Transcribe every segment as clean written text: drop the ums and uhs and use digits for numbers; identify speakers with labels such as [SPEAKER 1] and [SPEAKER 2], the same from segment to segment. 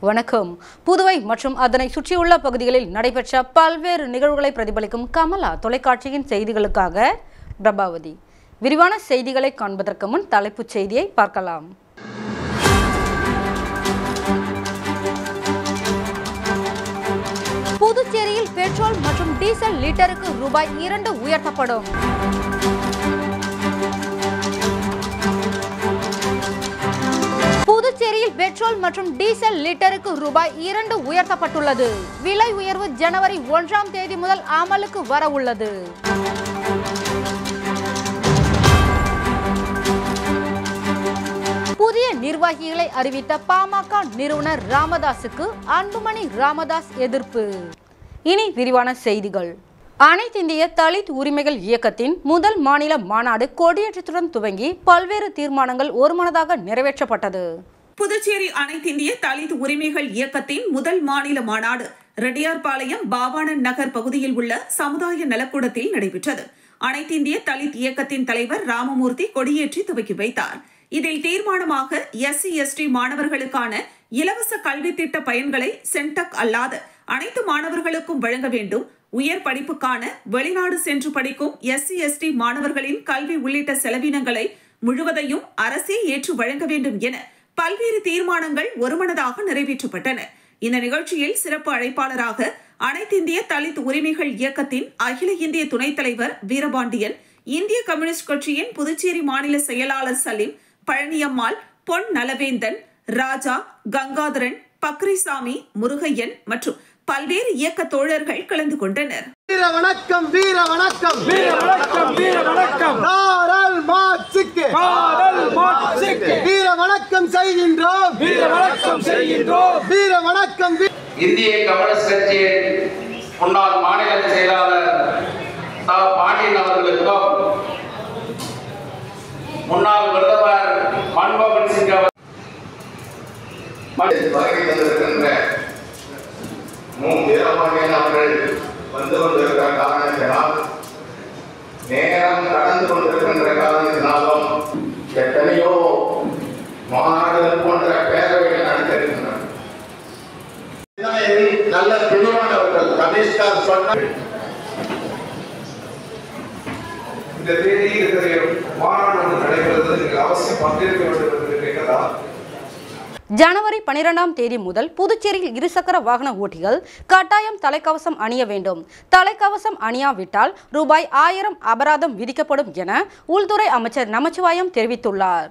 [SPEAKER 1] வணக்கம். புதுவை மற்றும் அதனை சுற்றியுள்ள பகுதிகளில் நடைபெற்ற பல்வேறு நிகழ்வுகளை பிரதிபலிக்கும் கமலா தொலைக்காட்சியின் செய்திகளுக்காக பிரபாவதி. விரிவான செய்திகளை காண்பதற்கு முன் தலைப்புச் செய்தியை பார்க்கலாம். புதுச்சேரியில் பெட்ரோல் மற்றும் டீசல் லிட்டருக்கு ரூபாய் 2 உயர்த்தப்படும். புதுச்சேரியில் பெட்ரோல் மற்றும் டீசல் லிட்டருக்கு ரூபாய் 2 உயர்த்தப்பட்டுள்ளது. விலை உயர்வு ஜனவரி 1ஆம் தேதி முதல் அமலுக்கு வர உள்ளது. புதிய நிர்வாகிகளை அறிவித்த பாமக நிறுவனர் ராமதாசுக்கு அன்புமணி ராமதாஸ் எதிர்ப்பு. இனி விரிவான செய்திகள். அனைத்திந்திய தலித் உரிமைகள் இயக்கத்தின் முதல் மாநில மாநாடு கொடியேற்றத்துடன் துவங்கி பல்வேறு தீர்மானங்கள் ஒருமனதாக நிறைவேற்றப்பட்டது.
[SPEAKER 2] புதுச்சேரி அனைத்திந்திய தலித் உரிமைகள் இயக்கத்தின் முதல் மாநில மாநாடு ரெட்டியார்பாளையம் பாவாணன் நகர் பகுதியில் உள்ள சமுதாய நலக்கூடத்தில் நடைபெற்றது. அனைத்திந்திய தலித் இயக்கத்தின் தலைவர் ராமமூர்த்தி கொடியேற்றி துவக்கி வைத்தார். இதில் தீர்மானமாக SC/ST மாணவர்களுக்கான இலவச கல்வி திட்ட பயன்களை சென்டக் அல்லாத அனைத்து மாணவர்களுக்கும் வழங்க வேண்டும். உயர் படிப்புக்கான வெளிநாடு சென்று படிக்கும் SC/ST மாணவர்களின் கல்வி உள்ளிட்ட செலவினங்களை முழுவதையும் அரசே ஏற்று வழங்க வேண்டும் என பல்வேறு தீர்மானங்கள் ஒருமனதாக நிறைவேற்றப்பட்டன. இந்த நிகழ்ச்சியில் சிறப்பு அழைப்பாளராக அனைத்திந்திய தலித் உரிமைகள் இயக்கத்தின் அகில இந்திய துணைத் தலைவர் வீரபாண்டியன், இந்திய கம்யூனிஸ்ட் கட்சியின் புதுச்சேரி மாநில செயலாளர் சலீம், பழனியம்மாள், பொன் நலவேந்தன், ராஜா, கங்காதரன், பக்ரிசாமி, முருகையன் மற்றும் பல்வேறு இயக்க தோழர்கள் கலந்து கொண்டனர்.
[SPEAKER 3] வீர வணக்கம், வீர வணக்கம், வீர வணக்கம், வீர வணக்கம். காரல் மார்க்சுக்கு, காரல் மார்க்சுக்கு வீர வணக்கம் செய்கின்றோம், வீர வணக்கம் செய்கின்றோம், வீர வணக்கம்.
[SPEAKER 4] இந்திய கம்யூனிஸ்ட் கட்சியின் முன்னாள் மாநில செயலாளர் பாண்டியன் அவர்களுக்கும் முன்னாள் பிரதமர் மன்மோகன் சிங் அவர்கள் வீரபாண்டியன் அவர்கள் வந்து கொண்டிருக்கிற காரணத்தினால், நேரம் கடந்து கொண்டிருக்கின்ற காரணத்தினாலும் எத்தனையோ மாநாடுகள் போன்ற பேரவைகள் நடத்திருக்கின்றன. நல்ல தெளிவானவர்கள் கமிஷனர் சொன்ன இந்த தேதியில் இருக்கிற மாநாடு நடைபெறுவது நீங்கள் அவசியம் பங்கேற்க வேண்டும் என்று கேட்கிறதா?
[SPEAKER 1] ஜனவரி 12ஆம் தேதி முதல் புதுச்சேரியில் இருசக்கர வாகன ஓட்டிகள் கட்டாயம் தலைக்கவசம் அணிய வேண்டும். தலைக்கவசம் அணியாவிட்டால் ரூபாய் 1000 அபராதம் விதிக்கப்படும் என உள்துறை அமைச்சர் நமச்சிவாயம் தெரிவித்துள்ளார்.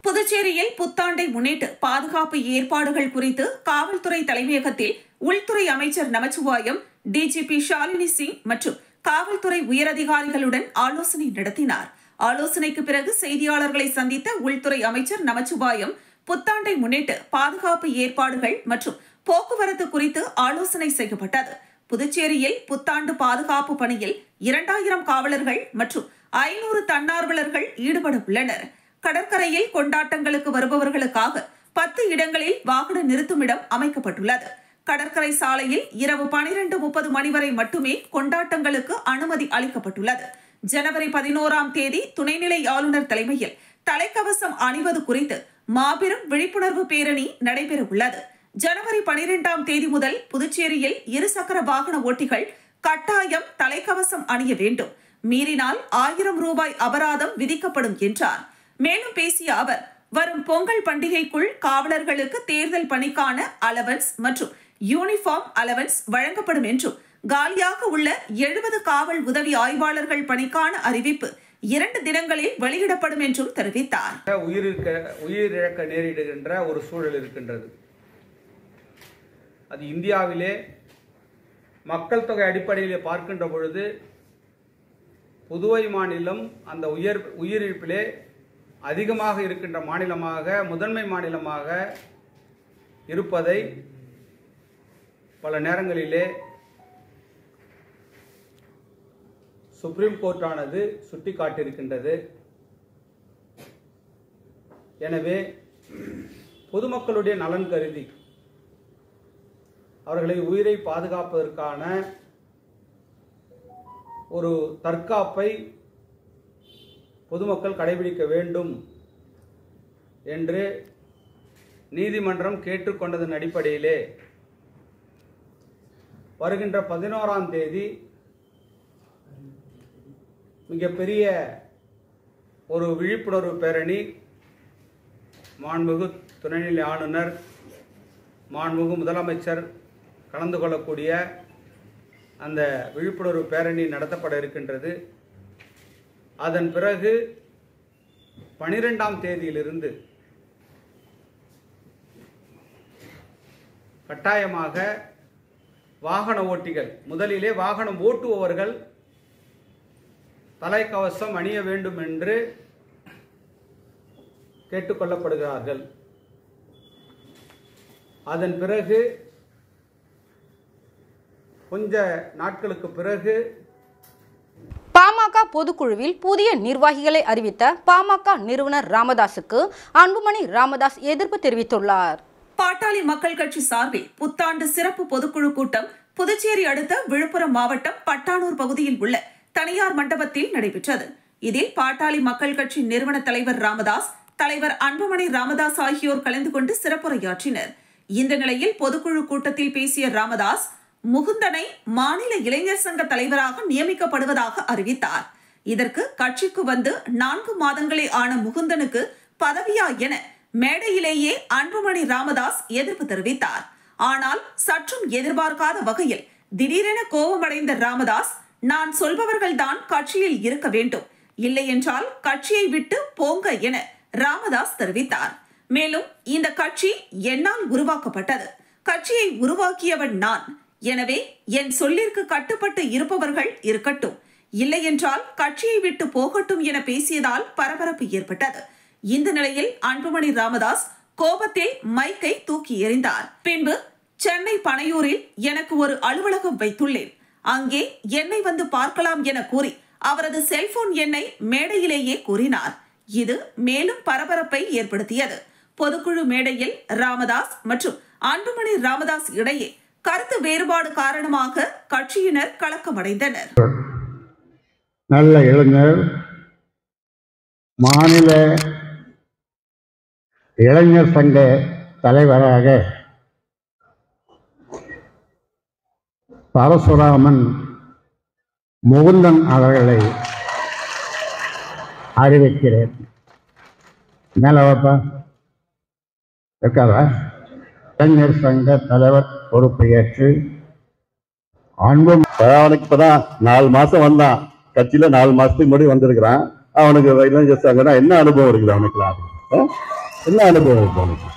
[SPEAKER 2] புதுச்சேரியில் புத்தாண்டை முன்னிட்டு பாதுகாப்பு ஏற்பாடுகள் குறித்து காவல்துறை தலைமையகத்தில் உள்துறை அமைச்சர் நமச்சிவாயம், DGP ஷாலினி சிங் மற்றும் காவல்துறை உயரதிகாரிகளுடன் ஆலோசனை நடத்தினார். ஆலோசனைக்கு பிறகு செய்தியாளர்களை சந்தித்த உள்துறை அமைச்சர் நமச்சிவாயம், புத்தாண்டை முன்னிட்டு பாதுகாப்பு ஏற்பாடுகள் மற்றும் போக்குவரத்து குறித்து ஆலோசனை செய்யப்பட்டது. புதுச்சேரியில் புத்தாண்டு பாதுகாப்பு பணியில் 2000 காவலர்கள் மற்றும் 500 தன்னார்வலர்கள் ஈடுபட உள்ளனர். கடற்கரையில் கொண்டாட்டங்களுக்கு வருபவர்களுக்காக 10 இடங்களில் வாகன நிறுத்துமிடம் அமைக்கப்பட்டுள்ளது. கடற்கரை சாலையில் இரவு 12:30 மணி வரை மட்டுமே கொண்டாட்டங்களுக்கு அனுமதி அளிக்கப்பட்டுள்ளது. ஜனவரி 11ஆம் தேதி துணைநிலை ஆளுநர் தலைமையில் தலைக்கவசம் அணிவது குறித்து மாபெரும் விழிப்புணர்வு பேரணி நடைபெற உள்ளது. ஜனவரி 12ஆம் தேதி முதல் புதுச்சேரியில் இருசக்கர வாகன ஓட்டிகள் கட்டாயம் தலைக்கவசம் அணிய வேண்டும். மீறினால் 1000 ரூபாய் அபராதம் விதிக்கப்படும் என்றார். மேலும் பேசிய அவர், வரும் பொங்கல் பண்டிகைக்குள் காவலர்களுக்கு தேர்தல் பணிக்கான அலவன்ஸ் மற்றும் யூனிஃபார்ம் அலவன்ஸ் வழங்கப்படும் என்றும், காலியாக உள்ள 70 காவல் உதவி ஆய்வாளர்கள் பணிக்கான அறிவிப்பு 2 தினங்களில் வெளியிடப்படும் என்றும் தெரிவித்தார்.
[SPEAKER 5] உயிரிழக்க நேரிடுகின்ற ஒரு சூழல் இருக்கின்றது. அது இந்தியாவிலே மக்கள் தொகை அடிப்படையிலே பார்க்கின்ற பொழுது புதுவை மாநிலம் அந்த உயிரிழப்பிலே அதிகமாக இருக்கின்ற மாநிலமாக, முதன்மை மாநிலமாக இருப்பதை பல நேரங்களிலே சுப்ரீம் கோர்ட்டானது சுட்டிக்காட்டியிருக்கின்றது. எனவே பொதுமக்களுடைய நலன் கருதி அவர்களை உயிரை பாதுகாப்பதற்கான ஒரு தற்காப்பை பொதுமக்கள் கடைபிடிக்க வேண்டும் என்று நீதிமன்றம் கேட்டுக்கொண்டதன் அடிப்படையிலே வருகின்ற 11ஆம் தேதி மிகப்பெரிய ஒரு விழிப்புணர்வு பேரணி மாண்புமிகு துணைநிலை ஆளுநர், மாண்புமிகு முதலமைச்சர் கலந்து கொள்ளக்கூடிய அந்த விழிப்புணர்வு பேரணி நடத்தப்பட இருக்கின்றது. அதன் பிறகு 12ஆம் தேதியிலிருந்து கட்டாயமாக வாகன ஓட்டிகள், முதலிலே வாகனம் ஓட்டுபவர்கள் தலைக்கவசம் அணிய வேண்டும் என்று கேட்டுக்கொள்ளப்படுகிறார்கள். அதன் பிறகு கொஞ்ச நாட்களுக்கு பிறகு
[SPEAKER 1] பாமக பொதுக்குழுவில் புதிய நிர்வாகிகளை அறிவித்த பாமக நிறுவனர் ராமதாசுக்கு அன்புமணி ராமதாஸ் எதிர்ப்பு தெரிவித்துள்ளார்.
[SPEAKER 2] பாட்டாளி மக்கள் கட்சி சார்பில் புத்தாண்டு சிறப்பு பொதுக்குழு கூட்டம் புதுச்சேரி அடுத்த விழுப்புரம் மாவட்டம் பட்டானூர் பகுதியில் உள்ள தனியார் மண்டபத்தில் நடைபெற்றது. இதில் பாட்டாளி மக்கள் கட்சி நிறுவன தலைவர் ராமதாஸ், தலைவர் அன்புமணி ராமதாஸ் ஆகியோர் கலந்து கொண்டு சிறப்புரையாற்றினர். இந்த நிலையில் பொதுக்குழு கூட்டத்தில் பேசிய ராமதாஸ், முகுந்தனை மாநில இளைஞர் சங்க தலைவராக நியமிக்கப்படுவதாக அறிவித்தார். இதற்கு கட்சிக்கு வந்து 4 மாதங்களே ஆன முகுந்தனுக்கு பதவியா என மேடையிலேயே அன்புமணி ராமதாஸ் எதிர்ப்பு தெரிவித்தார். ஆனால் சற்றும் எதிர்பார்க்காத வகையில் திடீரென கோபமடைந்த ராமதாஸ், நான் சொல்பவர்கள்தான் கட்சியில் இருக்க வேண்டும், இல்லை என்றால் கட்சியை விட்டு போங்க என ராமதாஸ் தெரிவித்தார். மேலும் இந்த கட்சி என்னால் உருவாக்கப்பட்டது, கட்சியை உருவாக்கியவன் நான், எனவே என் சொல்லிற்கு கட்டுப்பட்டு இருப்பவர்கள் இருக்கட்டும், இல்லை என்றால் கட்சியை விட்டு போகட்டும் என பேசியதால் பரபரப்பு ஏற்பட்டது. இந்த நிலையில் அன்புமணி ராமதாஸ் கோபத்தில் மைக்கை தூக்கி எறிந்தார். பின்பு சென்னை பனையூரில் எனக்கு ஒரு அலுவலகம் வைத்துள்ளேன், அங்கே என்னை வந்து பார்க்கலாம் என கூறி அவரது செல்போன் எண்ணை மேடையிலேயே கூறினார். இது மேலும் பரபரப்பை ஏற்படுத்தியது. பொதுக்குழு மேடையில் ராமதாஸ் மற்றும் அன்புமணி ராமதாஸ் இடையே கருத்து வேறுபாடு காரணமாக கட்சியினர் கலக்கமடைந்தனர்.
[SPEAKER 6] நல்ல இளைஞர், மாநில இளைஞர் சங்க தலைவராக பரசுராமன் முகுந்தன் அவர்களை அறிவிக்கிறேன். மேலவப்பா இருக்காரா? இளைஞர் சங்க தலைவர் பொறுப்பு ஏற்று அன்பும்
[SPEAKER 7] அவனுக்கு இப்பதான் 4 மாசம் வந்தான், கட்சியில 4 மாசத்துக்கு முன்னாடி வந்திருக்கிறான். அவனுக்கு இளைஞர் சங்கம்னா என்ன அனுபவம் இருக்குது அவனுக்கு? என்ன அனுபவம் இருக்கு அவனுக்கு?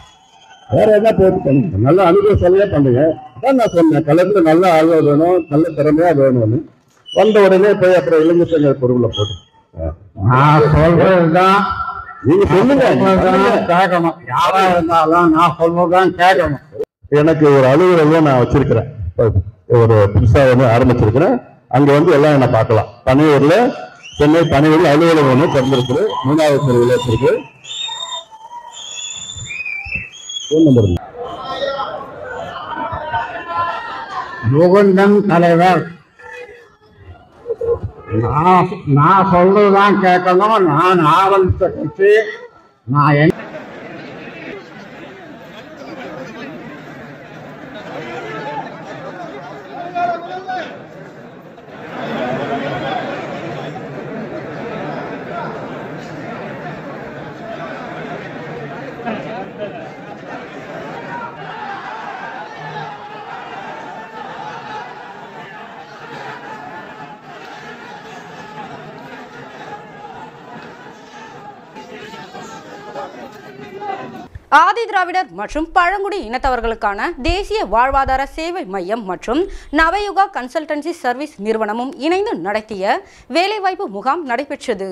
[SPEAKER 7] வேற என்ன போட்டு பண்ணுங்க, நல்ல அனுபவம் சொல்ல பண்ணுங்க. அதான் நான் சொன்னேன், கலந்து நல்ல ஆழ்வம் வேணும், நல்ல திறமையா வேணும்னு. வந்த உடனே போய் அப்புறம் இளைஞர் சங்க பொருளை போட்டு
[SPEAKER 6] நான் சொல்றதுதான்
[SPEAKER 7] நீங்க சொல்லுங்க,
[SPEAKER 6] கேட்கணும். யாரா இருந்தாலும் நான் சொல்றதுதான் கேட்கணும்.
[SPEAKER 7] எனக்கு ஒரு அலுவலகம் நான் வச்சிருக்கிறேன், ஒரு புதுசா ஆரம்பிச்சிருக்கிறேன். அங்க எல்லாம் என்ன பார்க்கலாம். பனையூர்ல, சென்னை பனையூர்ல அலுவலகம் ஒன்று திறந்திருக்கு, 3வது தெருவில் வச்சிருக்கு. ஃபோன் நம்பர்
[SPEAKER 6] முகுந்தன் தலைவர். நான் சொல்றதுதான் கேட்கணும். நான் ஆரம்பித்த கட்சி நான்
[SPEAKER 1] ஆதி திராவிடர் மற்றும் பழங்குடி இனத்தவர்களுக்கான தேசிய வாழ்வாதார சேவை மையம் மற்றும் நவயுகா கன்சல்டன்சி சர்வீஸ் நிறுவனமும் இணைந்து நடத்திய வேலைவாய்ப்பு முகாம் நடைபெற்றது.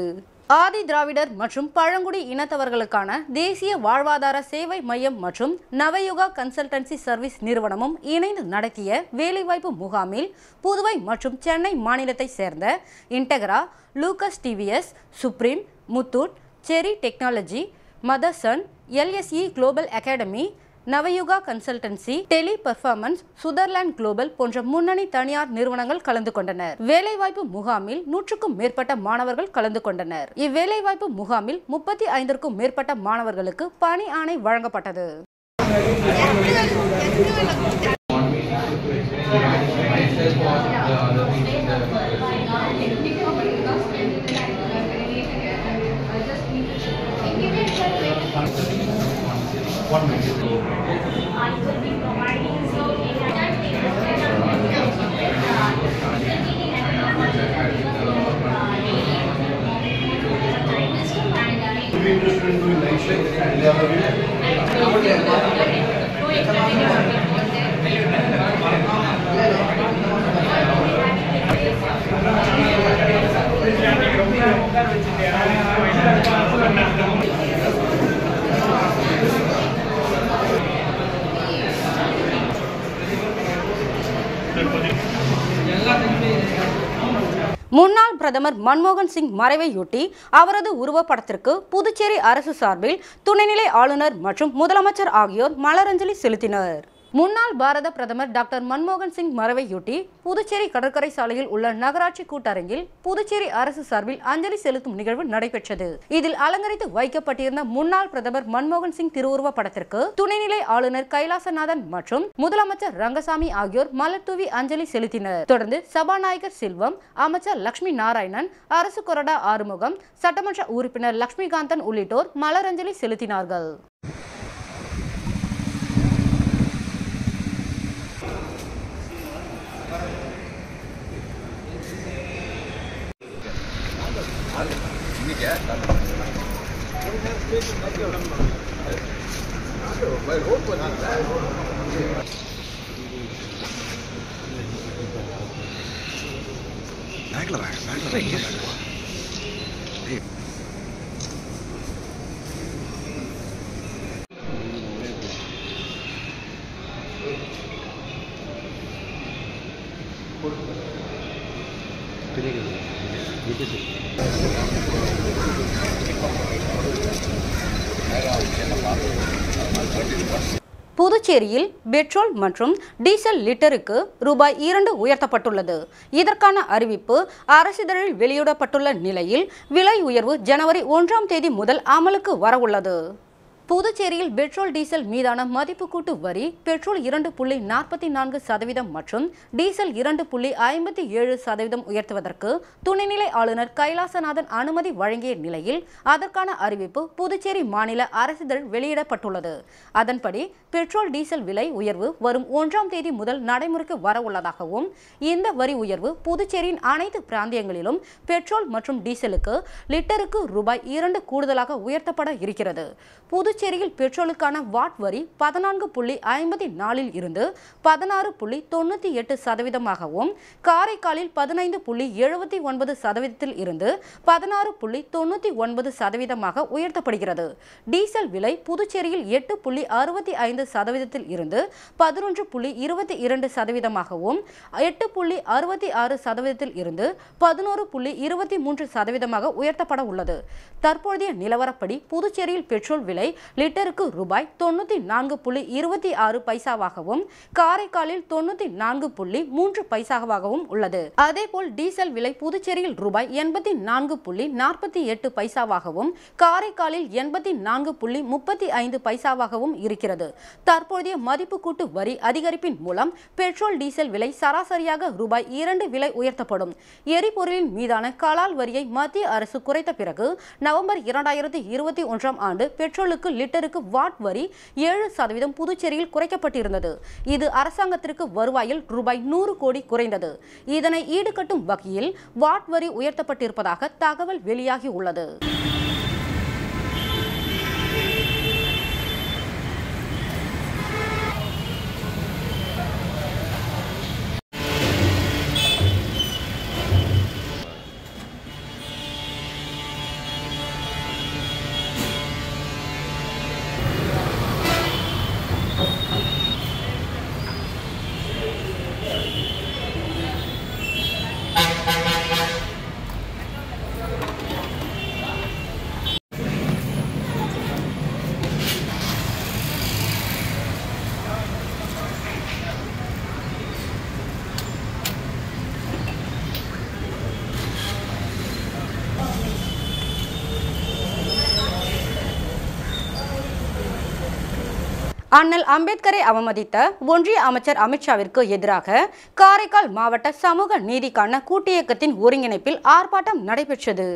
[SPEAKER 1] ஆதி திராவிடர் மற்றும் பழங்குடி இனத்தவர்களுக்கான தேசிய வாழ்வாதார சேவை மையம் மற்றும் நவயுகா கன்சல்டன்சி சர்வீஸ் நிறுவனமும் இணைந்து நடத்திய வேலைவாய்ப்பு முகாமில் புதுவை மற்றும் சென்னை மாநிலத்தை சேர்ந்த Integra, Lucas TVS, Supreme, Muthoot, செரி technology, Motherson, LSE global academy, Navayuga consultancy, Teleperformance, Sutherland global போன்ற முன்னணி தனியார் நிறுவனங்கள் கலந்து கொண்டனர். வேலைவாய்ப்பு முகாமில் 100க்கும் மேற்பட்ட மாணவர்கள் கலந்து கொண்டனர். இவ்வேலைவாய்ப்பு முகாமில் 35க்கும் மேற்பட்ட மாணவர்களுக்கு பணி ஆணை வழங்கப்பட்டது. முன்னாள் பிரதமர் மன்மோகன் சிங் மறைவையொட்டி அவரது உருவப்படத்திற்கு புதுச்சேரி அரசு சார்பில் துணைநிலை ஆளுநர் மற்றும் முதலமைச்சர் ஆகியோர் மலரஞ்சலி செலுத்தினர். முன்னாள் பாரத பிரதமர் டாக்டர் மன்மோகன் சிங் மறைவையொட்டி புதுச்சேரி கடற்கரை சாலையில் உள்ள நகராட்சி கூட்டரங்கில் புதுச்சேரி அரசு சார்பில் அஞ்சலி செலுத்தும் நிகழ்வு நடைபெற்றது. இதில் அலங்கரித்து வைக்கப்பட்டிருந்த முன்னாள் பிரதமர் மன்மோகன் சிங் திருவுருவ படத்திற்கு துணைநிலை ஆளுநர் கைலாசநாதன் மற்றும் முதலமைச்சர் ரங்கசாமி ஆகியோர் மலர் தூவி அஞ்சலி செலுத்தினர். தொடர்ந்து சபாநாயகர் செல்வம், அமைச்சர் லட்சுமி நாராயணன், அரசு கொறடா ஆறுமுகம், சட்டமன்ற உறுப்பினர் லட்சுமிகாந்தன் உள்ளிட்டோர் மலரஞ்சலி செலுத்தினார்கள். புதுச்சேரியில் பெட்ரோல் மற்றும் டீசல் லிட்டருக்கு ரூபாய் 2 உயர்த்தப்பட்டுள்ளது. இதற்கான அறிவிப்பு அரசிதழில் வெளியிடப்பட்டுள்ள நிலையில் விலை உயர்வு ஜனவரி 1ஆம் தேதி முதல் அமலுக்கு வரவுள்ளது. புதுச்சேரியில் பெட்ரோல் டீசல் மீதான மதிப்பு கூட்டு வரி பெட்ரோல் 2.44% மற்றும் டீசல் 2.57% உயர்த்துவதற்கு துணைநிலை ஆளுநர் கைலாசநாதன் அனுமதி வழங்கிய நிலையில் அதற்கான அறிவிப்பு புதுச்சேரி மாநில அரசிதழ் வெளியிடப்பட்டுள்ளது. அதன்படி பெட்ரோல் டீசல் விலை உயர்வு வரும் 1ஆம் தேதி முதல் நடைமுறைக்கு வரவுள்ளதாகவும் இந்த வரி உயர்வு புதுச்சேரியின் அனைத்து பிராந்தியங்களிலும் பெட்ரோல் மற்றும் டீசலுக்கு லிட்டருக்கு ரூபாய் 2 கூடுதலாக உயர்த்தப்பட இருக்கிறது. புதுச்சேரியில் பெட்ரோலுக்கான வாட் வரி 14.54 இருந்து 16.98%ஆகவும், காரைக்காலில் 15.79% இருந்து 16.99% உயர்த்தப்படுகிறது. டீசல் விலை புதுச்சேரியில் 8.65% இருந்து 11.22%ஆகவும், 8.66% இருந்து 11.23% உயர்த்தப்பட உள்ளது. தற்போதைய நிலவரப்படி புதுச்சேரியில் பெட்ரோல் விலை லிட்டருக்கு ரூபாய் 94.26 பைசாவாகவும், காரைக்காலில் 94.3 பைசாவாகவும் உள்ளது. அதேபோல் டீசல் விலை புதுச்சேரியில் ரூபாய் 84.48 பைசாவாகவும், காரைக்காலில் 84.35 பைசாவாகவும் இருக்கிறது. தற்போதைய மதிப்பு கூட்டு வரி அதிகரிப்பின் மூலம் பெட்ரோல் டீசல் விலை சராசரியாக ரூபாய் 2 விலை உயர்த்தப்படும். எரிபொருளின் மீதான கலால் வரியை மத்திய அரசு குறைத்த பிறகு நவம்பர் 2021ஆம் ஆண்டு பெட்ரோலுக்கு லிட்டருக்கு வாட் வரி 7% புதுச்சேரியில் குறைக்கப்பட்டிருந்தது. இது அரசாங்கத்திற்கு வருவாயில் ரூபாய் 100 கோடி குறைந்தது. இதனை ஈடுகட்டும் வகையில் வாட் வரி உயர்த்தப்பட்டிருப்பதாக தகவல் வெளியாகி உள்ளது. அண்ணல் அம்பேத்கரை அவமதித்த ஒன்றிய அமைச்சர் அமித்ஷாவிற்கு எதிராக காரைக்கால் மாவட்ட சமூக நீதிக்கான கூட்டியக்கத்தின் ஒருங்கிணைப்பில் ஆர்ப்பாட்டம் நடைபெற்றது.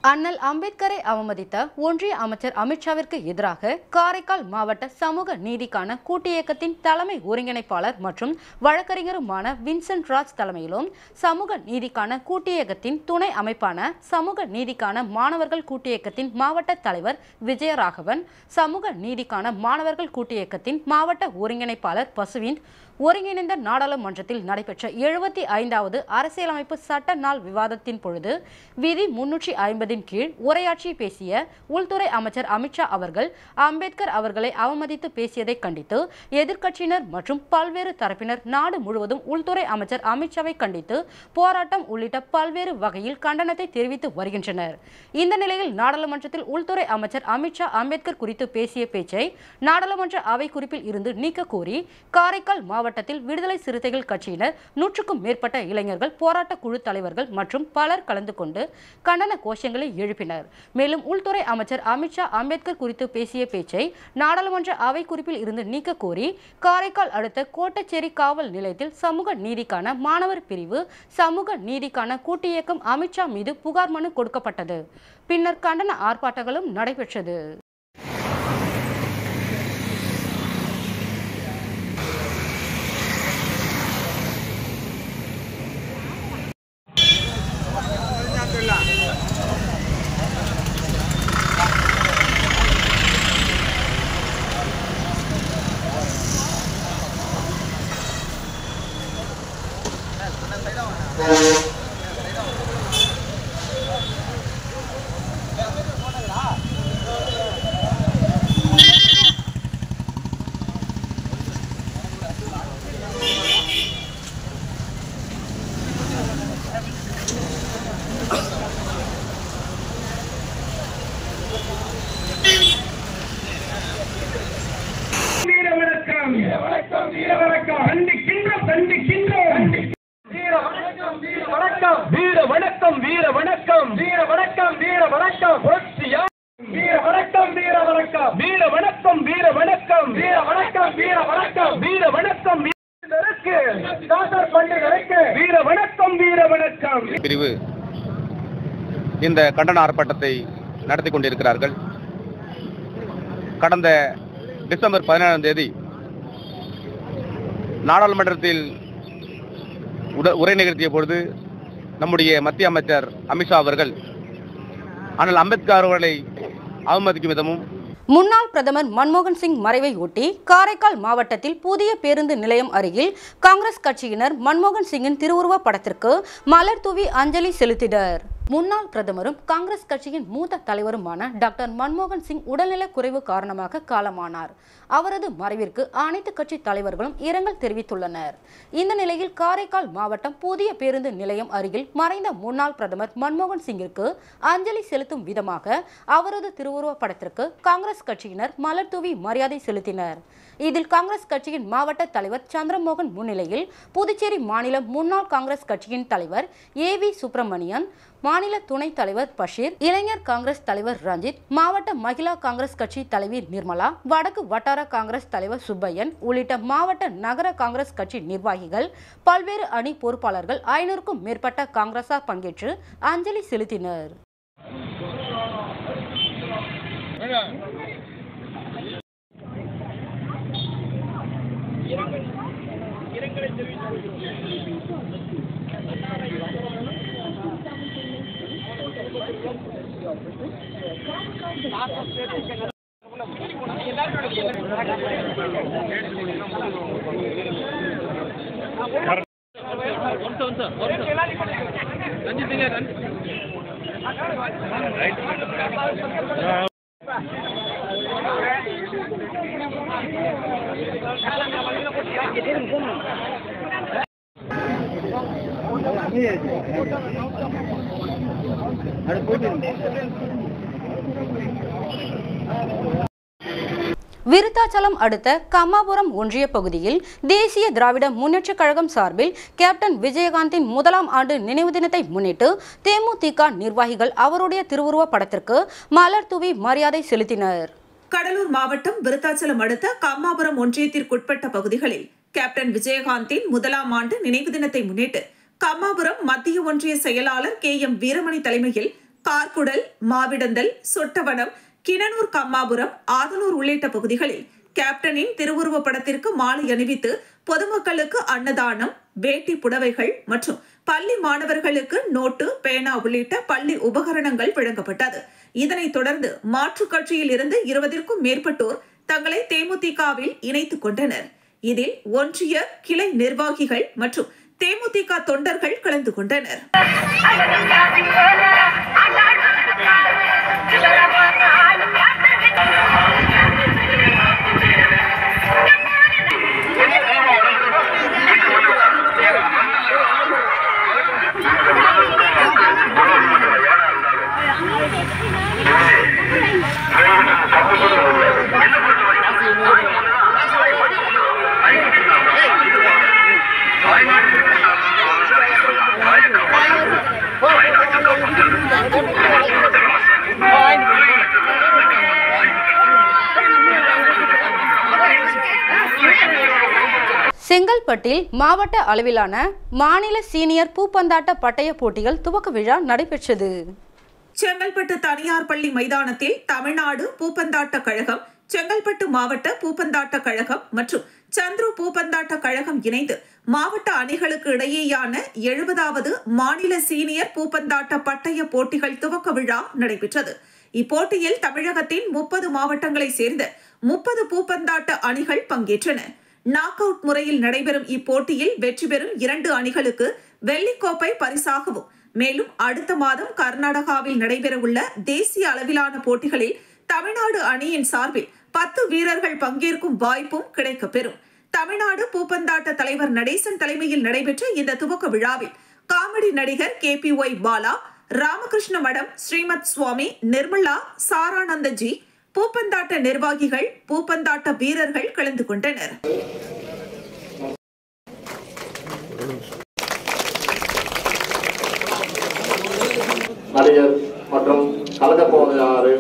[SPEAKER 1] அண்ணல் அம்பேத்கரை அவமதித்த ஒன்றிய அமைச்சர் அமித்ஷாவிற்கு எதிராக காரைக்கால் மாவட்ட சமூக நீதிக்கான கூட்டியக்கத்தின் தலைமை ஒருங்கிணைப்பாளர் மற்றும் வழக்கறிஞருமான வின்சென்ட் ராஜ் தலைமையிலும் சமூக நீதிக்கான கூட்டியக்கத்தின் துணை அமைப்பான சமூக நீதிக்கான மாணவர்கள் கூட்டியக்கத்தின் மாவட்ட தலைவர் விஜயராகவன், சமூக நீதிக்கான மாணவர்கள் கூட்டியக்கத்தின் மாவட்ட ஒருங்கிணைப்பாளர் பசுவின் ஒருங்கிணைந்த நாடாளுமன்றத்தில் நடைபெற்ற 75வது அரசியலமைப்பு சட்ட நாள் விவாதத்தின் பொழுது விதி 350 கீழ் உரையாற்றி பேசிய உள்துறை அமைச்சர் அமித்ஷா அவர்கள் அம்பேத்கர் அவர்களை அவமதித்து பேசியதை கண்டித்து எதிர்க்கட்சியினர் மற்றும் பல்வேறு தரப்பினர் நாடு முழுவதும் உள்துறை அமைச்சர் அமித்ஷாவை கண்டித்து போராட்டம் உள்ளிட்ட பல்வேறு வகையில் கண்டனத்தை தெரிவித்து வருகின்றனர். இந்த நிலையில் நாடாளுமன்றத்தில் உள்துறை அமைச்சர் அமித்ஷா அம்பேத்கர் குறித்து பேசிய பேச்சை நாடாளுமன்ற அவை குறிப்பில் இருந்து நீக்க கோரி காரைக்கால் மாவட்டத்தில் விடுதலை சிறுத்தைகள் கட்சியினர் 100க்கும் மேற்பட்ட இளைஞர்கள், போராட்ட குழு தலைவர்கள் மற்றும் பலர் கலந்து கொண்டு கண்டன கோஷங்களை எழுப்பினர். மேலும் உள்துறை அமைச்சர் அமித்ஷா அம்பேத்கர் குறித்து பேசிய பேச்சை நாடாளுமன்ற அவை குறிப்பில் இருந்து நீக்க கோரி காரைக்கால் அடுத்த கோட்டச்சேரி காவல் நிலையத்தில் சமூக நீதிக்கான மாணவர் பிரிவு சமூக நீதிக்கான கூட்டு இயக்கம் அமித்ஷா மீது புகார் மனு கொடுக்கப்பட்டது. பின்னர் கண்டன ஆர்ப்பாட்டங்களும் நடைபெற்றது.
[SPEAKER 8] பிரிவு இந்த கண்டன ஆர்ப்பாட்டத்தை நடத்தி கொண்டிருக்கிறார்கள். கடந்த டிசம்பர் 17ஆம் தேதி நாடாளுமன்றத்தில் உரை நிகழ்த்திய பொழுது நம்முடைய மத்திய அமைச்சர் அமித்ஷா அவர்கள் அண்ணல் அம்பேத்கர் அவர்களை அவமதிக்கும் விதமும்
[SPEAKER 1] முன்னாள் பிரதமர் மன்மோகன் சிங் மறைவை ஒட்டி காரைக்கால் மாவட்டத்தில் புதிய பேருந்து நிலையம் அருகில் காங்கிரஸ் கட்சியினர் மன்மோகன் சிங்கின் திருவுருவ படத்திற்கு மலர் தூவி அஞ்சலி செலுத்தினர். முன்னாள் பிரதமரும் காங்கிரஸ் கட்சியின் மூத்த தலைவருமான டாக்டர் மன்மோகன் சிங் உடல்நலக் குறைவு காரணமாக காலமானார். அவரது மறைவிற்கு அனைத்து கட்சி தலைவர்களும் இரங்கல் தெரிவித்துள்ளனர். இந்த நிலையில் காரைக்கால் மாவட்டம் புதிய பேருந்து நிலையம் அருகில் மறைந்த முன்னாள் பிரதமர் மன்மோகன் சிங்கிற்கு அஞ்சலி செலுத்தும் விதமாக அவரது திருவுருவ படத்திற்கு காங்கிரஸ் கட்சியினர் மலர் தூவி மரியாதை செலுத்தினர். இதில் காங்கிரஸ் கட்சியின் மாவட்ட தலைவர் சந்திரமோகன் முன்னிலையில் புதுச்சேரி மாநில முன்னாள் காங்கிரஸ் கட்சியின் தலைவர் ஏவி சுப்பிரமணியன், மாநில துணைத் தலைவர் பஷீர், இளைஞர் காங்கிரஸ் தலைவர் ரஞ்சித், மாவட்ட மகிழா காங்கிரஸ் கட்சி தலைவி நிர்மலா, வடக்கு வட்டார காங்கிரஸ் தலைவர் சுப்பையன் உள்ளிட்ட மாவட்ட நகர காங்கிரஸ் கட்சி நிர்வாகிகள், பல்வேறு அணி பொறுப்பாளர்கள் 500க்கும் மேற்பட்ட காங்கிரசார் பங்கேற்று அஞ்சலி செலுத்தினர். விருத்தாச்சலம் அடுத்த கம்மாபுரம் ஒன்றிய பகுதியில் தேசிய திராவிட முன்னேற்றக் கழகம் சார்பில் கேப்டன் விஜயகாந்தின் 1ஆம் ஆண்டு நினைவு தினத்தை முன்னிட்டு தேமுதிக நிர்வாகிகள் அவருடைய திருவுருவ படத்திற்கு மலர் தூவி மரியாதை செலுத்தினர்.
[SPEAKER 2] கடலூர் மாவட்டம் விருத்தாச்சலம் அடுத்த கம்மாபுரம் ஒன்றியத்திற்குட்பட்ட பகுதிகளில் கேப்டன் விஜயகாந்தின் 1ஆம் ஆண்டு நினைவு தினத்தை முன்னிட்டு கம்மாபுரம் மத்திய ஒன்றிய செயலாளர் KM வீரமணி தலைமையில் கார்குடல், மாவிடந்தல், சொட்டவனம், கிணனூர், கம்மாபுரம், ஆதனூர் உள்ளிட்ட பகுதிகளில் கேப்டனின் திருவுருவ படத்திற்கு மாலை அணிவித்து பொதுமக்களுக்கு அன்னதானம், வேட்டி புடவைகள் மற்றும் பள்ளி மாணவர்களுக்கு நோட்டு, பேனா உள்ளிட்ட பள்ளி உபகரணங்கள் வழங்கப்பட்டது. இதனைத் தொடர்ந்து மாற்றுக் கட்சியில் இருந்து 20ற்கும் மேற்பட்டோர் தங்களை தேமுதிகவில் இணைத்துக் கொண்டனர். இதில் ஒன்றிய கிளை நிர்வாகிகள் மற்றும் தேமுதிக தொண்டர்கள் கலந்து கொண்டனர்.
[SPEAKER 1] செங்கல்பட்டில் மாவட்ட அளவிலான மாநில சீனியர் பூப்பந்தாட்ட பட்டய போட்டிகள் துவக்க விழா நடைபெற்றது.
[SPEAKER 2] செங்கல்பட்டு தனியார் பள்ளி மைதானத்தில் தமிழ்நாடு பூப்பந்தாட்ட கழகம், செங்கல்பட்டு மாவட்ட பூப்பந்தாட்ட கழகம் மற்றும் சந்துரு பூப்பந்தாட்ட கழகம் இணைந்து மாவட்ட அணிகளுக்கு இடையேயான 70வது மாநில சீனியர் பூப்பந்தாட்ட பட்டய போட்டிகள் துவக்க விழா நடைபெற்றது. இப்போட்டியில் தமிழகத்தின் 30 மாவட்டங்களை சேர்ந்த 30 பூப்பந்தாட்ட அணிகள் பங்கேற்றன. நாக் அவுட் முறையில் நடைபெறும் இப்போட்டியில் வெற்றி பெறும் 2 அணிகளுக்கு வெள்ளிக்கோப்பை பரிசாகவும், மேலும் அடுத்த மாதம் கர்நாடகாவில் நடைபெறவுள்ள தேசிய அளவிலான போட்டிகளில் தமிழ்நாடு அணியின் சார்பில் 10 வீரர்கள் பங்கேற்கும் வாய்ப்பும் கிடைக்கப்பெறும். தமிழ்நாடு பூப்பந்தாட்ட தலைவர் நடேசன் தலைமையில் நடைபெற்ற இந்த துவக்க விழாவில் காமெடி நடிகர் KPY பாலா, ராமகிருஷ்ண மடம், ஸ்ரீமத் சுவாமி, நிர்மலா, சாரானந்தஜி, பூப்பந்தாட்ட நிர்வாகிகள், பூப்பந்தாட்ட வீரர்கள் கலந்து கொண்டனர்.
[SPEAKER 9] நடிகர் மற்றும் கலக்க போவதாறு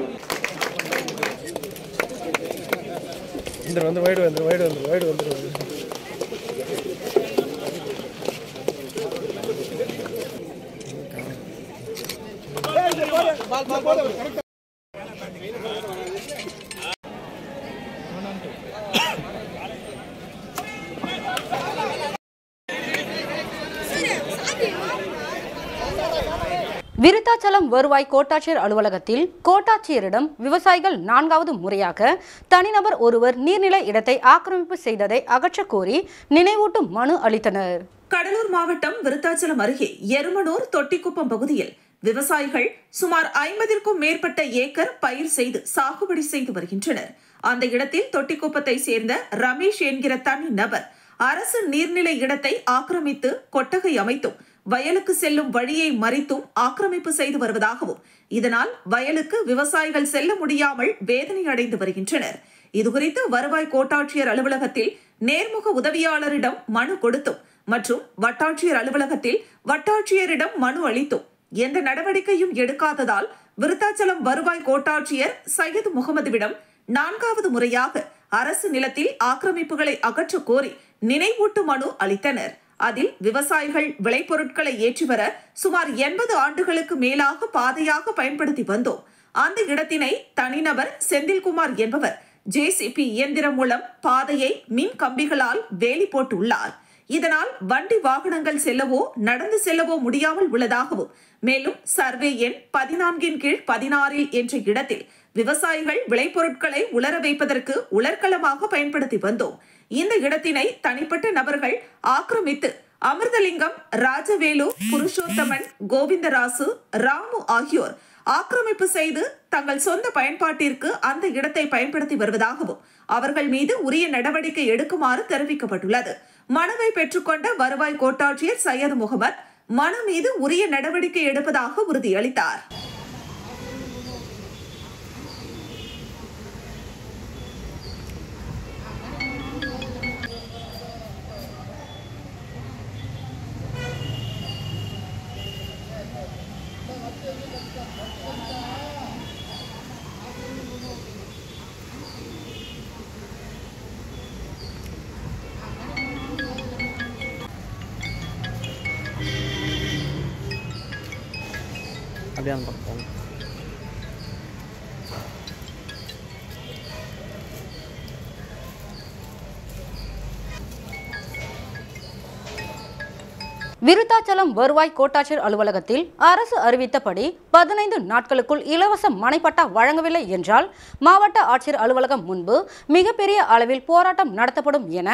[SPEAKER 1] விருத்தாச்சலம் வருவாய் கோட்டாட்சியர் அலுவலகத்தில் கோட்டாட்சியரிடம் விவசாயிகள் 4வது முறையாக தனிநபர் ஒருவர் நீர்நிலை இடத்தை ஆக்கிரமிப்பு செய்ததை அகற்றக் கோரி நினைவூட்டும் மனு அளித்தனர்.
[SPEAKER 2] கடலூர் மாவட்டம் விருத்தாச்சலம் அருகே எருமனூர் தொட்டிக்குப்பம் பகுதியில் விவசாயிகள் சுமார் 50ற்கும் மேற்பட்ட ஏக்கர் பயிர் செய்து சாகுபடி செய்து வருகின்றனர். அந்த இடத்தில் தொட்டிக்குப்பத்தை சேர்ந்த ரமேஷ் என்கிற தனி நபர் அரசு நீர்நிலை இடத்தை ஆக்கிரமித்து கொட்டகை அமைத்தும் வயலுக்கு செல்லும் வழியை மறித்தும் ஆக்கிரமிப்பு செய்து வருவதாகவும், இதனால் வயலுக்கு விவசாயிகள் செல்ல முடியாமல் வேதனை அடைந்து வருகின்றனர். இதுகுறித்து வருவாய் கோட்டாட்சியர் அலுவலகத்தில் நேர்முக உதவியாளரிடம் மனு கொடுத்தும் மற்றும் வட்டாட்சியர் அலுவலகத்தில் வட்டாட்சியரிடம் மனு அளித்தும் எந்த நடவடிக்கையும் எடுக்காததால் விருத்தாச்சலம் வருவாய் கோட்டாட்சியர் சையது முகமதுவிடம் 4வது முறையாக அரசு நிலத்தில் ஆக்கிரமிப்புகளை அகற்ற கோரி நினைவூட்டு மனு அளித்தனர். அதில் விவசாயிகள் விளைபொருட்களை ஏற்றி வர சுமார் 80 ஆண்டுகளுக்கு மேலாக பாதையாக பயன்படுத்தி வந்தோம். அந்த இடத்தினை தனிநபர் செந்தில்குமார் என்பவர் JCB இயந்திரம் மூலம் பாதையை மின் கம்பிகளால் வேலி போட்டுள்ளார். இதனால் வண்டி வாகனங்கள் செல்லவோ நடந்து செல்லவோ முடியாமல் உள்ளதாகவும், மேலும் சர்வே எண் 14 கீழ் 16 என்ற இடத்தில் விவசாயிகள் விளைபொருட்களை உலர வைப்பதற்கு உலர்களமாக பயன்படுத்தி வந்தோம். இந்த இடத்தினை தனிப்பட்ட நபர்கள் ஆக்கிரமித்து அமிர்தலிங்கம், ராஜவேலு, புருஷோத்தமன், கோவிந்தராசு, ராமு ஆகியோர் ஆக்கிரமிப்பு செய்து தங்கள் சொந்த பயன்பாட்டிற்கு அந்த இடத்தை பயன்படுத்தி வருவதாகவும் அவர்கள் மீது உரிய நடவடிக்கை எடுக்குமாறு தெரிவிக்கப்பட்டுள்ளது. மனுவை பெற்றுக்கொண்ட வருவாய் கோட்டாட்சியர் சையது முகமது மனு மீது உரிய நடவடிக்கை எடுப்பதாக உறுதியளித்தார்.
[SPEAKER 10] அப்படியே அந்த பக்கம்.
[SPEAKER 1] விருத்தாச்சலம் வருவாய் கோட்டாட்சியர் அலுவலகத்தில் அரசு அறிவித்தபடி 15 நாட்களுக்குள் இலவச மனைப்பட்டா வழங்கவில்லை என்றால் மாவட்ட ஆட்சியர் அலுவலகம் முன்பு மிகப்பெரிய அளவில் போராட்டம் நடத்தப்படும் என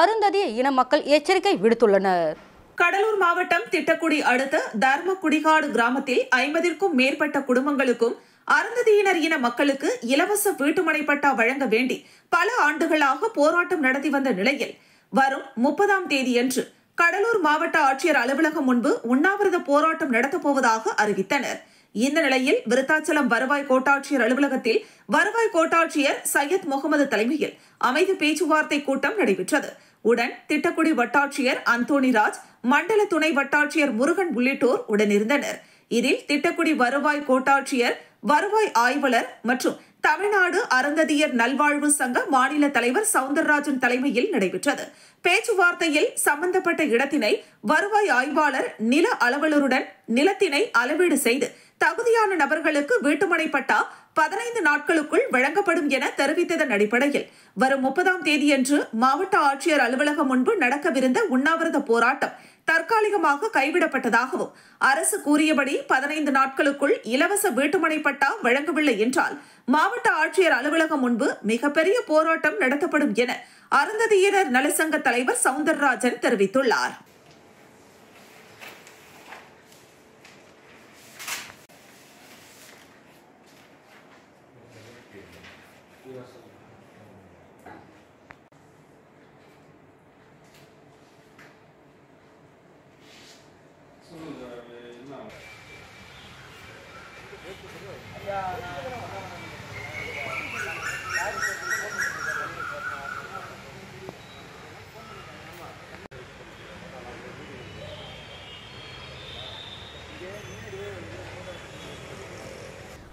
[SPEAKER 1] அருந்ததிய இன மக்கள் எச்சரிக்கை விடுத்துள்ளனர்.
[SPEAKER 2] கடலூர் மாவட்டம் திட்டக்குடி அடுத்த தர்மக்குடிகாடு கிராமத்தில் 50க்கும் மேற்பட்ட குடும்பங்களுக்கும் அருந்ததியினர் இன மக்களுக்கு இலவச வீட்டுமனை பட்டா வழங்க வேண்டி பல ஆண்டுகளாக போராட்டம் நடத்தி வந்த நிலையில் வரும் 30ஆம் தேதியன்று கடலூர் மாவட்ட ஆட்சியர் அலுவலகம் முன்பு உண்ணாவிரத போராட்டம் நடத்தப்போவதாக அறிவித்தனர். இந்த நிலையில் விருத்தாச்சலம் வருவாய் கோட்டாட்சியர் அலுவலகத்தில் வருவாய் கோட்டாட்சியர் சையத் முகமது தலைமையில் அமைதி பேச்சுவார்த்தை கூட்டம் நடைபெற்றது. உடன் திட்டக்குடி வட்டாட்சியர் அந்தோணிராஜ், மண்டல துணை வட்டாட்சியர் முருகன் உள்ளிட்டோர் உடனிருந்தனர். இதில் திட்டக்குடி வருவாய் கோட்டாட்சியர், வருவாய் ஆய்வாளர் மற்றும் தமிழ்நாடு அருந்ததியர் நல்வாழ்வு சங்க மாநில தலைவர் சவுந்தரராஜன் தலைமையில் நடைபெற்றது. பேச்சுவார்த்தையில் சம்பந்தப்பட்ட இடத்தினை வருவாய் ஆய்வாளர் நில அலுவலருடன் நிலத்தினை அளவீடு செய்து தகுதியான நபர்களுக்கு வீட்டுமனை பட்டா 15 நாட்களுக்குள் வழங்கப்படும் என தெரிவித்ததன் அடிப்படையில் வரும் 30ஆம் தேதியன்று மாவட்ட ஆட்சியர் அலுவலகம் முன்பு நடக்கவிருந்த உண்ணாவிரத போராட்டம் தற்காலிகமாக கைவிடப்பட்டதாகவும் அரசு கூறியபடி 15 நாட்களுக்குள் இலவச வீட்டுமனை பட்டா வழங்கவில்லை என்றால் மாவட்ட ஆட்சியர் அலுவலகம் முன்பு மிகப்பெரிய போராட்டம் நடத்தப்படும் என அருந்ததியினர் நலசங்க தலைவர் சவுந்தரராஜன் தெரிவித்துள்ளார்.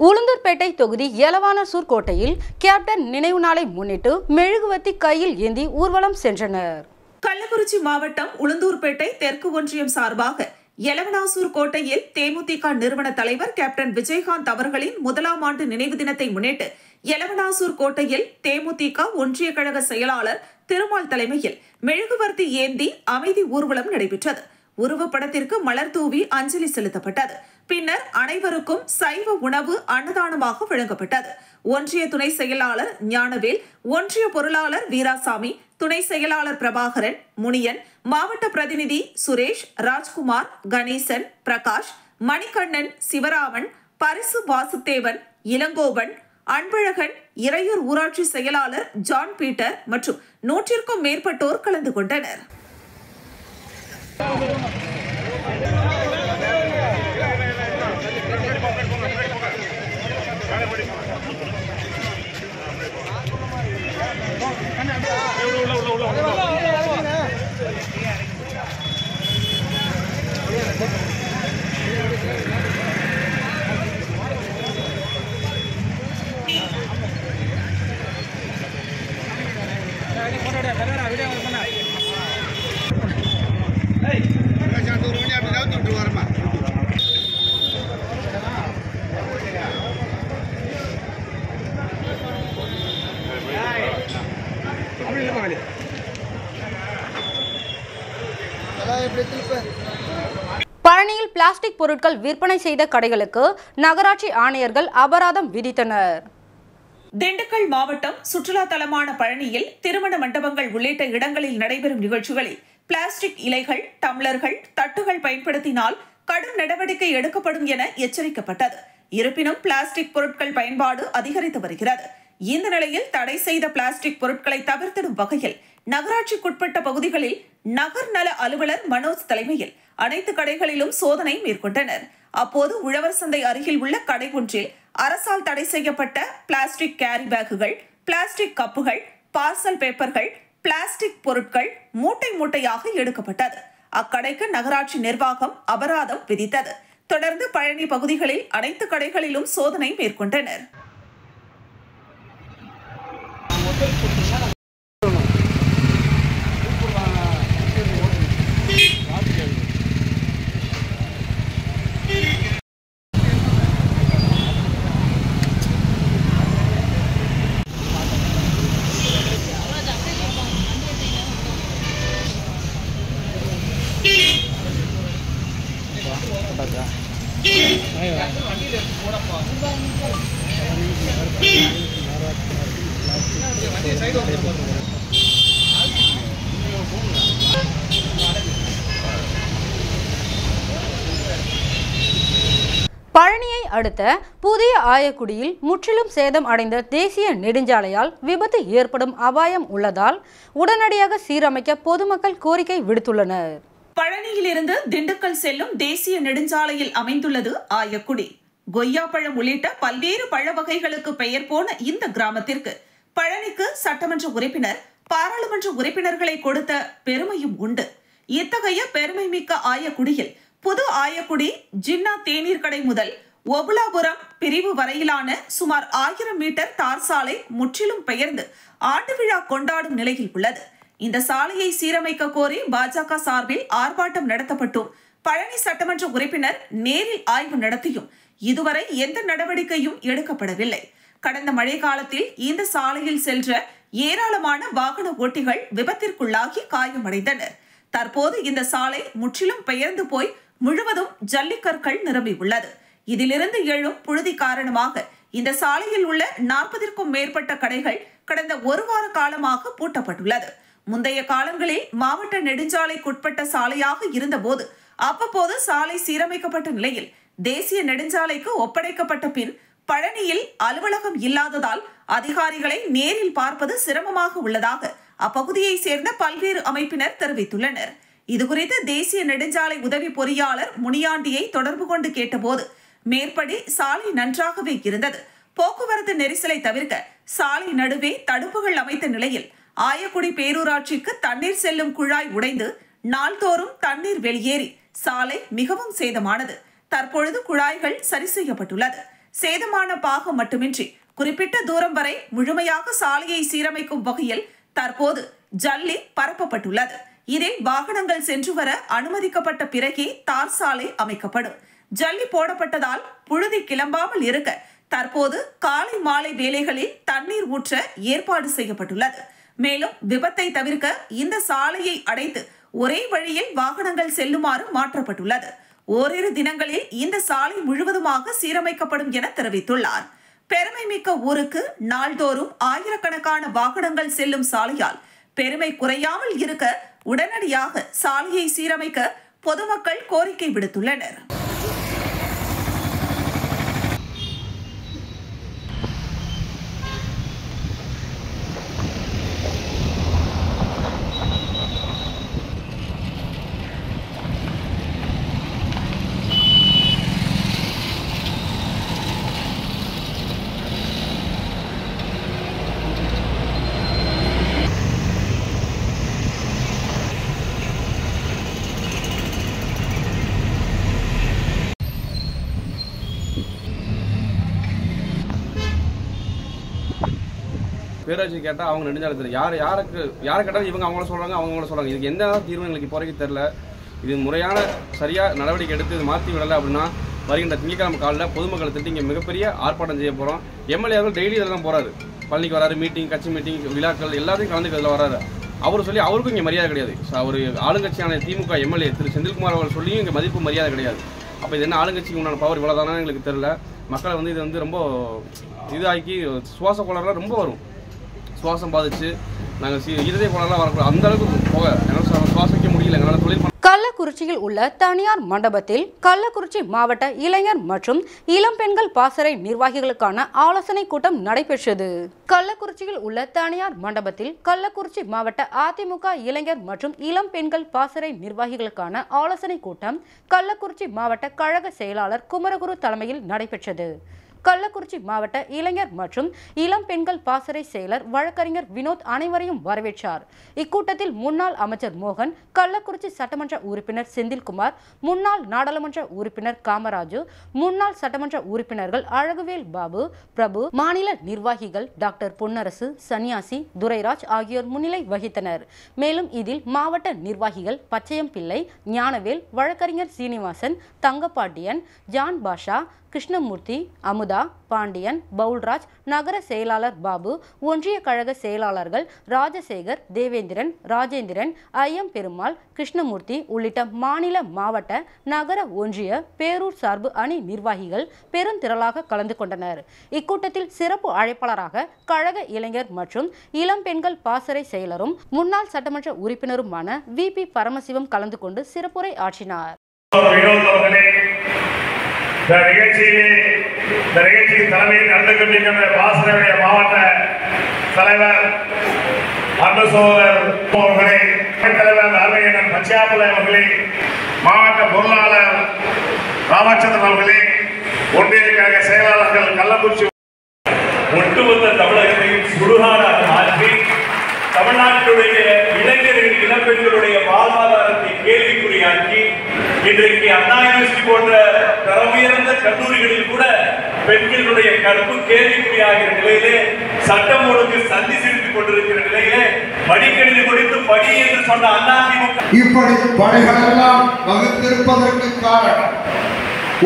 [SPEAKER 1] உளுந்தூர்பேட்டை தொகுதி எலவானசூர் கோட்டையில் கேப்டன் நினைவு நாளை முன்னிட்டு மெழுகுவர்த்தி கையில் ஏந்தி ஊர்வலம் சென்றனர்.
[SPEAKER 2] கள்ளக்குறிச்சி மாவட்டம் உளுந்தூர்பேட்டை தெற்கு ஒன்றியம் சார்பாக எலவனாசூர் கோட்டையில் தேமுதிக நிறுவன தலைவர் கேப்டன் விஜயகாந்த் அவர்களின் 1ஆம் ஆண்டு நினைவு தினத்தை முன்னிட்டு எலவனாசூர் கோட்டையில் தேமுதிக ஒன்றிய கழக செயலாளர் திருமால் தலைமையில் மெழுகுவர்த்தி ஏந்தி அமைதி ஊர்வலம் நடைபெற்றது. உருவப்படத்திற்கு மலர் தூவி அஞ்சலி செலுத்தப்பட்டது. பின்னர் அனைவருக்கும் சைவ உணவு அன்னதானமாக வழங்கப்பட்டது. ஒன்றிய துணை செயலாளர் ஞானவேல், ஒன்றிய பொருளாளர் வீராசாமி, துணை செயலாளர் பிரபாகரன், முனியன், மாவட்ட பிரதிநிதி சுரேஷ், ராஜ்குமார், கணேசன், பிரகாஷ், மணிகண்ணன், சிவராமன், பரிசு வாசுதேவன், இளங்கோவன், அன்பழகன், இறையூர் ஊராட்சி செயலாளர் ஜான் பீட்டர் மற்றும் 100க்கும் மேற்பட்டோர் கலந்து கொண்டனர்.
[SPEAKER 1] பழனியில் பிளாஸ்டிக் பொருட்கள் விற்பனை செய்த கடைகளுக்கு நகராட்சி ஆணையர்கள் அபராதம் விதித்தனர்.
[SPEAKER 2] திண்டுக்கல் மாவட்டம் சுற்றுலா தலமான பழனியில் திருமண மண்டபங்கள் உள்ளிட்ட இடங்களில் நடைபெறும் நிகழ்ச்சிகளில் பிளாஸ்டிக் இலைகள், டம்ளர்கள், தட்டுகள் பயன்படுத்தினால் கடும் நடவடிக்கை எடுக்கப்படும் என எச்சரிக்கப்பட்டது. இருப்பினும் பிளாஸ்டிக் பொருட்கள் பயன்பாடு அதிகரித்து வருகிறது. இந்த நிலையில் தடை செய்த பிளாஸ்டிக் பொருட்களை தவிர்த்திடும் வகையில் நகராட்சிக்குட்பட்ட பகுதிகளில் நகர் நல அலுவலர் மனோஜ் தலைமையில் அனைத்து கடைகளிலும் சோதனை மேற்கொண்டனர். அப்போது உழவர் சந்தை அருகில் உள்ள கடை ஒன்றில் அரசால் தடை செய்யப்பட்ட பிளாஸ்டிக் கேரி பேக்குகள், பிளாஸ்டிக் கப்புகள், பார்சல் பேப்பர்கள், பிளாஸ்டிக் பொருட்கள் மூட்டை மூட்டையாக எடுக்கப்பட்டது. அக்கடைக்கு நகராட்சி நிர்வாகம் அபராதம் விதித்தது. தொடர்ந்து பழனி பகுதிகளில் அனைத்து கடைகளிலும் சோதனை மேற்கொண்டனர்.
[SPEAKER 1] பழனியை அடுத்த புதிய ஆயக்குடியில் முற்றிலும் சேதம் அடைந்த தேசிய நெடுஞ்சாலையால் விபத்து ஏற்படும் அபாயம் உள்ளதால் உடனடியாக சீரமைக்க பொதுமக்கள் கோரிக்கை விடுத்துள்ளனர்.
[SPEAKER 2] பழனியிலிருந்து திண்டுக்கல் செல்லும் தேசிய நெடுஞ்சாலையில் அமைந்துள்ளது ஆயக்குடி. கொய்யாப்பழம் உள்ளிட்ட பல்வேறு பழ வகைகளுக்கு பெயர் போன இந்த கிராமத்திற்கு பழனிக்கு சட்டமன்ற உறுப்பினர், பாராளுமன்ற உறுப்பினர்களை கொடுத்த பெருமையும் உண்டு. இத்தகைய பெருமை மிக்க ஆயக்குடியில் புது ஆயக்குடி ஜின்னா தேநீர் கடை முதல் ஒபுலாபுரம் பிரிவு வரையிலான சுமார் 1000 மீட்டர் தார் சாலை முற்றிலும் பெயர்ந்து ஆண்டு விழா கொண்டாடும் நிலையில் உள்ளது. இந்த சாலையை சீரமைக்க கோரி பாஜக சார்பில் ஆர்ப்பாட்டம் நடத்தப்பட்டும் பழனி சட்டமன்ற உறுப்பினர் நேரில் ஆய்வு நடத்தியும் இதுவரை எந்த நடவடிக்கையும் எடுக்கப்படவில்லை. கடந்த மழை காலத்தில் இந்த சாலையில் சென்ற ஏராளமான வாகன ஓட்டிகள் விபத்திற்குள்ளாகி காயமடைந்தனர். தற்போது இந்த சாலை முற்றிலும் பெயர்ந்து போய் முழுவதும் ஜல்லிக்கற்கள் நிரம்பி உள்ளது. இதிலிருந்து எழும் புழுதி காரணமாக இந்த சாலையில் உள்ள 40ற்கும் மேற்பட்ட கடைகள் கடந்த ஒரு வார காலமாக பூட்டப்பட்டுள்ளது. முந்தைய காலங்களில் மாவட்ட நெடுஞ்சாலைக்குட்பட்ட சாலையாக இருந்தபோது அவ்வப்போது சாலை சீரமைக்கப்பட்ட நிலையில் தேசிய நெடுஞ்சாலைக்கு ஒப்படைக்கப்பட்ட பின் பழனியில் அலுவலகம் இல்லாததால் அதிகாரிகளை நேரில் பார்ப்பது சிரமமாக உள்ளதாக அப்பகுதியை சேர்ந்த பல்வேறு அமைப்பினர் தெரிவித்துள்ளனர். இதுகுறித்து தேசிய நெடுஞ்சாலை உதவி பொறியாளர் முனியாண்டியை தொடர்பு கொண்டு கேட்டபோது மேற்படி சாலை நன்றாகவே இருந்தது, போக்குவரத்து நெரிசலை தவிர்க்க சாலை நடுவே தடுப்புகள் அமைத்த நிலையில் ஆயக்குடி பேரூராட்சிக்கு தண்ணீர் செல்லும் குழாய் உடைந்து நாள்தோறும் தண்ணீர் வெளியேறி சாலை மிகவும் சேதமானது. தற்பொழுது குழாய்கள் சரி செய்யப்பட்டுள்ளது. சேதமான பாகம் மட்டுமின்றி குறிப்பிட்ட தூரம் வரை முழுமையாக சாலையை சீரமைக்கும் வகையில் தற்போது ஜல்லி பரப்பப்பட்டுள்ளது. இதில் வாகனங்கள் சென்று வர அனுமதிக்கப்பட்ட பிறகே தார் சாலை அமைக்கப்படும். ஜல்லி போடப்பட்டதால் புழுதி கிளம்பாமல் இருக்க தற்போது காலை மாலை வேளைகளில் தண்ணீர் ஊற்ற ஏற்பாடு செய்யப்பட்டுள்ளது. மேலும் விபத்தை தவிர்க்க இந்த சாலையை அடைத்து ஒரே வழியில் வாகனங்கள் செல்லுமாறு மாற்றப்பட்டுள்ளது. ஓரிரு தினங்களில் இந்த சாலை முழுவதுமாக சீரமைக்கப்படும் என தெரிவித்துள்ளார். பெருமை மிக்க ஊருக்கு நாள்தோறும் ஆயிரக்கணக்கான வாகனங்கள் செல்லும் சாலையால் பெருமை குறையாமல் இருக்க உடனடியாக சாலையை சீரமைக்க பொதுமக்கள் கோரிக்கை விடுத்துள்ளனர்.
[SPEAKER 8] பேராட்சி கேட்டால் அவங்க நெடுஞ்சாலை தெரியும், யாரை கேட்டாலும் இவங்க அவங்கள சொல்கிறாங்க, அவங்கள சொல்கிறாங்க. இதுக்கு எந்த தீர்வு எங்களுக்கு இப்போதைக்கு தெரில. இது முறையான சரியாக நடவடிக்கை எடுத்து இது மாற்றி விடலை அப்படின்னா வருகின்ற திங்கட்கிழமை காலையில் பொதுமக்களை திட்டி இங்கே மிகப்பெரிய ஆர்ப்பாட்டம் செய்ய போகிறோம். எம்எல்ஏ அவர்கள் டெய்லி இதில் தான் போகிறாரு, பள்ளிக்கு வராரு, மீட்டிங், கட்சி மீட்டிங், விழாக்கள் எல்லாத்தையும் கலந்துக்கு இதில் வராரு. அவர் சொல்லி அவருக்கும் இங்கே மரியாதை கிடையாது. ஒரு ஆளுங்கட்சியான திமுக எம்எல்ஏ திரு செந்தில்குமார் அவர்கள் சொல்லியும் இங்கே மதிப்பு மரியாதை கிடையாது. அப்போ இது என்ன ஆளுங்கட்சிக்கு உண்டான பவர் இவ்வளோதானே எங்களுக்கு தெரியல. மக்களை இது ரொம்ப இதாக்கி சுவாச கோளாறுலாம் ரொம்ப வரும், சுவாசம் பாதிச்சு நாங்கள் இருதய கோளாறுலாம் வரக்கூடாது, அந்த அளவுக்கு போக என்னால் சுவாசிக்க முடியல. எங்களால் தொழில்
[SPEAKER 1] கள்ளக்குறிச்சியில் உள்ள தனியார் மண்டபத்தில் கள்ளக்குறிச்சி மாவட்ட இளைஞர் மற்றும் இளம் பெண்கள் பாசறை நிர்வாகிகளுக்கான ஆலோசனை கூட்டம் நடைபெற்றது. கள்ளக்குறிச்சியில் உள்ள தனியார் மண்டபத்தில் கள்ளக்குறிச்சி மாவட்ட அதிமுக இளைஞர் மற்றும் இளம் பெண்கள் பாசறை நிர்வாகிகளுக்கான ஆலோசனை கூட்டம் கள்ளக்குறிச்சி மாவட்ட கழக செயலாளர் குமரகுரு தலைமையில் நடைபெற்றது. கள்ளக்குறிச்சி மாவட்ட இளைஞர் மற்றும் இளம் பெண்கள் பாசறை செயலர் வழக்கறிஞர் வினோத் அனைவரையும் வரவேற்றார். இக்கூட்டத்தில் முன்னாள் அமைச்சர் மோகன், கள்ளக்குறிச்சி சட்டமன்ற உறுப்பினர் செந்தில்குமார், முன்னாள் நாடாளுமன்ற உறுப்பினர் காமராஜு, முன்னாள் சட்டமன்ற உறுப்பினர்கள் அழகுவேல் பாபு, பிரபு, மாநில நிர்வாகிகள் டாக்டர் பொன்னரசு, சன்னியாசி, துரைராஜ் ஆகியோர் முன்னிலை வகித்தனர். மேலும் இதில் மாவட்ட நிர்வாகிகள் பச்சையம் பிள்ளை, ஞானவேல், வழக்கறிஞர் சீனிவாசன், தங்கப்பாண்டியன், ஜான் பாஷா, கிருஷ்ணமூர்த்தி, அமுதா, அமுதா, பாண்டியன், பவுல்ராஜ், நகர செயலாளர் பாபு, ஒன்றிய கழக செயலாளர்கள் ராஜசேகர், தேவேந்திரன், ராஜேந்திரன், ஐயம் பெருமாள், கிருஷ்ணமூர்த்தி உள்ளிட்ட மாநில, மாவட்ட, நகர, ஒன்றிய, பேரூர் சார்பு அணி நிர்வாகிகள் பெருந்திரளாக கலந்து கொண்டனர். இக்கூட்டத்தில் சிறப்பு அழைப்பாளராக கழக இளைஞர் மற்றும் இளம் பெண்கள் பாசறை செயலரும் முன்னாள் சட்டமன்ற உறுப்பினருமான VP பரமசிவம் கலந்து கொண்டு சிறப்புரை ஆற்றினார்.
[SPEAKER 10] நிகழ்ச்சிக்கு தலைமையில் கலந்து கொண்டிருக்கின்ற பாசறையுடைய மாவட்ட தலைவர் அன்பு சகோதரர் அவர்களே, தலைவர் அருமையண்ணன் பச்சையாமலை அவர்களே, மாவட்ட பொருளாளர் ராமச்சந்திரன் அவர்களே, ஒன்றிய கழக செயலாளர்கள் கள்ளக்குறிச்சி, ஒட்டுமொத்த தமிழகத்தையும் சுடுகாடாக மாற்றி தமிழ்நாட்டுடைய இளைஞர்கள், இளம்பெண்களுடைய வாழ்வாதாரத்தை கேள்விக்குறியாக்கி இன்றைக்கு அண்ணா யூனிவர்சிட்டி போன்ற தர உயர்ந்த கல்லூரிகளில் கூட பெண்களுடைய கற்பு கேள்விக்குறியாகிற நிலையிலே சட்டம் ஒழுங்கு சந்தி சிரித்துக் கொண்டிருக்கிற நிலையிலே மடிக்கணினி குறித்து படி என்று சொன்ன அதிமுக
[SPEAKER 11] இப்படி படைகளெல்லாம் வகுத்திருப்பதற்கு காரணம்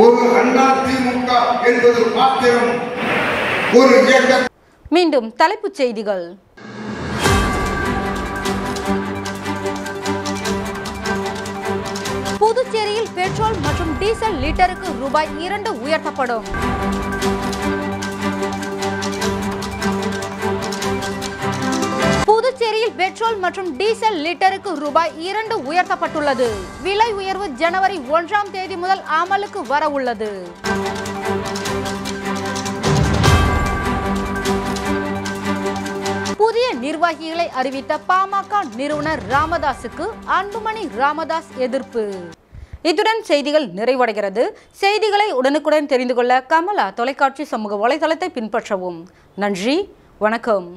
[SPEAKER 11] ஒரு அதிமுக என்பது மாத்திரம் ஒரு இயக்கம்.
[SPEAKER 1] மீண்டும் தலைப்புச் செய்திகள். புதுச்சேரியில் பெட்ரோல் மற்றும் டீசல் லிட்டருக்கு ரூபாய் 2 உயர்த்தப்படும். புதுச்சேரியில் பெட்ரோல் மற்றும் டீசல் லிட்டருக்கு ரூபாய் 2 உயர்த்தப்பட்டுள்ளது. விலை உயர்வு ஜனவரி 1ஆம் தேதி முதல் அமலுக்கு வர உள்ளது. புதிய நிர்வாகிகளை அறிவித்த பாமக நிறுவனர் ராமதாசுக்கு அன்புமணி ராமதாஸ் எதிர்ப்பு. இத்துடன் செய்திகள் நிறைவடைகிறது. செய்திகளை உடனுக்குடன் தெரிந்து கொள்ள கமலா தொலைக்காட்சி சமூக வலைதளத்தை பின்பற்றவும். நன்றி, வணக்கம்.